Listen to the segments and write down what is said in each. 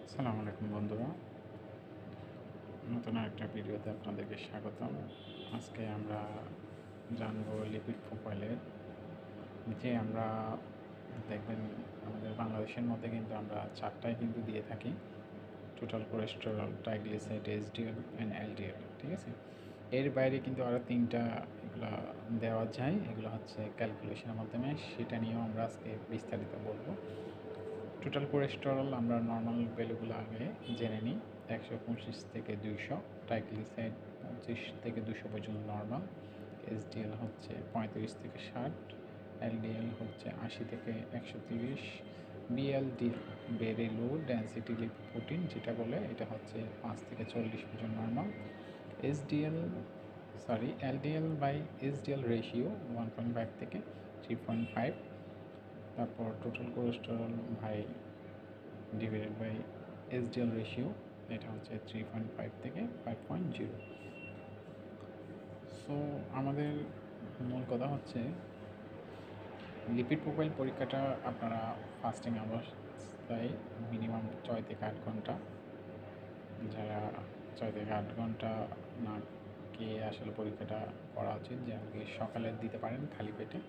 আসসালামু আলাইকুম বন্ধুরা, নতুন একটা ভিডিওতে আপনাদেরকে স্বাগতম। আজকে আমরা জানবো লিপিড প্রোফাইলের যে আমরা দেখবেন আমাদের বাংলাদেশের মধ্যে কিন্তু আমরা চারটায় কিন্তু দিয়ে থাকি: total cholesterol, triglyceride, SDL and LDL. ঠিক আছে, এর বাইরে কিন্তু আরও তিনটা এগুলো দেওয়া যায়। এগুলো হচ্ছে ক্যালকুলেশনের মাধ্যমে, সেটা নিয়েও আমরা আজকে বিস্তারিত বলবো। টোটাল কোলেস্টেরল আমরা নর্মাল ভ্যালুগুলো আগে জেনে নিই। 125 থেকে 200, ট্রাইগ্লিসারাইড 25 থেকে 200 পর্যন্ত নর্মাল, এসডিএল হচ্ছে 35 থেকে 60, এলডিএল হচ্ছে 80 থেকে 130, VLDL very low density lipoprotein যেটা বলে, এটা হচ্ছে 5 থেকে 40 পর্যন্ত normal. LDL by SDL ratio 1.5 থেকে 3.5। তারপর total cholesterol by divided by SDL ratio, এটা হচ্ছে 3.5 থেকে 5.0। সো আমাদের মূল কথা হচ্ছে লিপিড প্রোফাইল পরীক্ষাটা আপনারা ফাস্টিং অবস্থায় মিনিমাম 6 থেকে 8 ঘন্টা, যারা 6 থেকে 8 ঘন্টা না খেয়ে আসলে পরীক্ষাটা করা উচিত, যে আপনি সকালে দিতে পারেন খালি পেটে।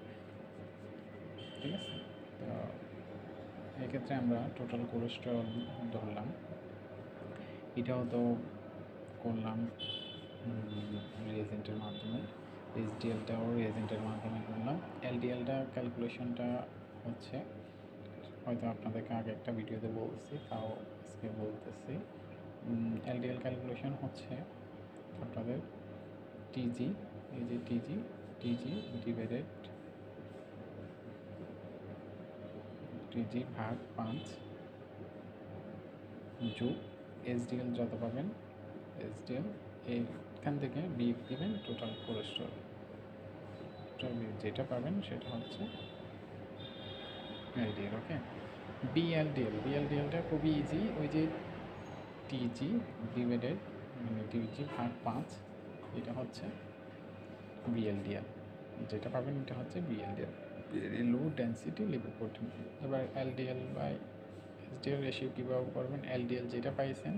ঠিক আছে, তো এক্ষেত্রে আমরা টোটাল কোলেস্টেরল ধরলাম, এটাও তো করলাম রিয়েজেন্টের মাধ্যমে, এসডিএলটাও রিয়েজেন্টের মাধ্যমে করলাম। এলডিএলটা ক্যালকুলেশনটা হচ্ছে, হয়তো আপনাদেরকে আগে একটা ভিডিওতে বলছি, তাও আজকে বলতেছি। এলডিএল ক্যালকুলেশন হচ্ছে আপনাদের টিজি, এই যে টিজি ডিভাইডেড টিজি ভাগ 5 যোগ এসডিএল যত পাবেন, এসডিএল এইখান থেকে বিয়োগ দেবেন টোটাল কোলেস্টেরল, যেটা পাবেন সেটা হচ্ছে এলডিএল। ওকে, বিএলডিএলটা খুবই ইজি, ওই যে টিজি ডিভাইডেড মানে টিজি ভাগ 5, এটা হচ্ছে বিএলডিএল, যেটা পাবেন এটা হচ্ছে বিএলডিএল, ভেরি লো ডেন্সিটি লিপোপ্রোটিন। এবার এলডিএল বাই এসডিএল রেশিও কীভাবে করবেন? এলডিএল যেটা পাইছেন,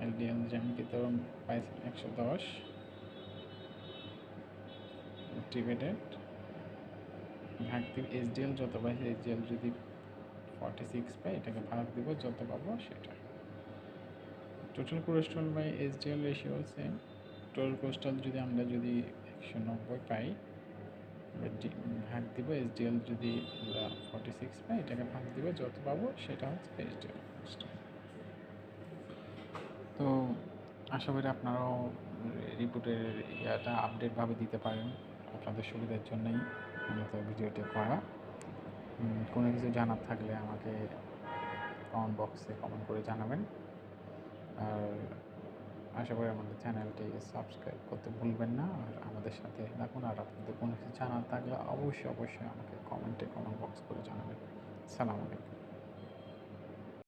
এলডিএল যেমন কি ধরুন পাইছেন 110 ডিভাইডেড ভাগ দিব এসডিএল যত পাইছে, এসডিএল যদি 46 পাই, এটাকে ভাগ দিব যত পাবো সেটা। Total cholesterol by SDL ratio same. Total cholesterol আমরা যদি 190 পাই, ভাগ দিব এসডিএল যদি আমরা 46 পাই, এটাকে ভাগ দিব যত পাবো সেটা হচ্ছে এসডিএল কোলেস্টেরল। তো আশা করি আপনারাও রিপোর্টের ইয়াটা আপডেটভাবে দিতে পারেন, আপনাদের সুবিধার জন্যই মূলত ভিডিওটি করা। কোনো কিছু জানার থাকলে আমাকে কমেন্ট বক্সে কমেন্ট করে জানাবেন। আর আশা করি আমাদের চ্যানেলটি সাবস্ক্রাইব করতে ভুলবেন না, আর আমাদের সাথে থাকুন। আর আপনাদের কোনো কিছু জানার থাকলে অবশ্যই আমাকে কমেন্ট বক্স করে জানাবেন। সালাম আলাইকুম।